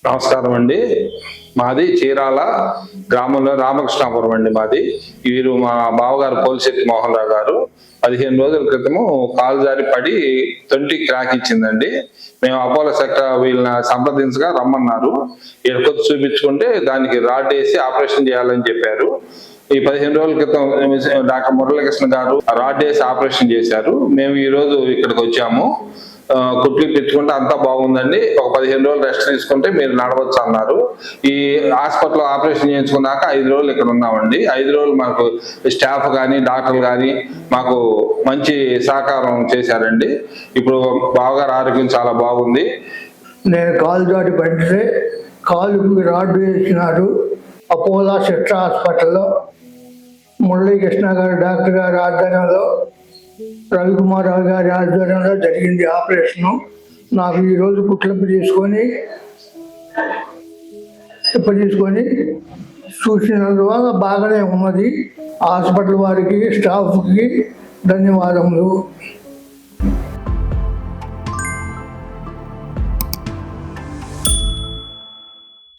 నమస్కారం అండి. మాది చీరాల గ్రామంలో రామకృష్ణాపురం అండి. మాది వీరు మా బావగారు పోలిశెట్టి మోహన్ రావు గారు 15 రోజుల క్రితము కాలు జారి పడి 20 క్రాక్ ఇచ్చిందండి. మేము అపోలో సెక్టర్ వీళ్ళని సంప్రదించగా రమ్మన్నారు. ఎక్కడికి చూపించుకుంటే దానికి రాడ్ వేసి ఆపరేషన్ చేయాలని చెప్పారు. ఈ 15 రోజుల క్రితం డాక్టర్ మురళీకృష్ణ గారు రాడ్ వేసి ఆపరేషన్ చేశారు. మేము ఈ రోజు ఇక్కడికి వచ్చాము. కుట్లు తెచ్చుకుంటే అంతా బాగుందండి. ఒక 15 రోజులు రెస్ట్ తీసుకుంటే మీరు నడవచ్చు అన్నారు. ఈ హాస్పిటల్ ఆపరేషన్ చేయించుకున్నాక 5 రోజులు ఇక్కడ ఉన్నామండి. 5 రోజులు మాకు స్టాఫ్ కానీ డాక్టర్లు కానీ మాకు మంచి సహకారం చేశారండి. ఇప్పుడు బావగారు ఆరోగ్యం చాలా బాగుంది. నేను కాలు జారి పడితే కాలుకి రాడ్ వేసినారు. అపోలో సెక్టర్ హాస్పిటల్లో మురళీకృష్ణ గారు డాక్టర్ గారి ఆధ్వర్యంలో, రవికుమార్ రావు గారి ఆధ్వర్యంలో జరిగింది ఆపరేషను. నాకు ఈరోజు కుట్లప్పు తీసుకొని చూసినందువల్ల బాగానే ఉన్నది. హాస్పిటల్ వారికి స్టాఫ్కి ధన్యవాదములు.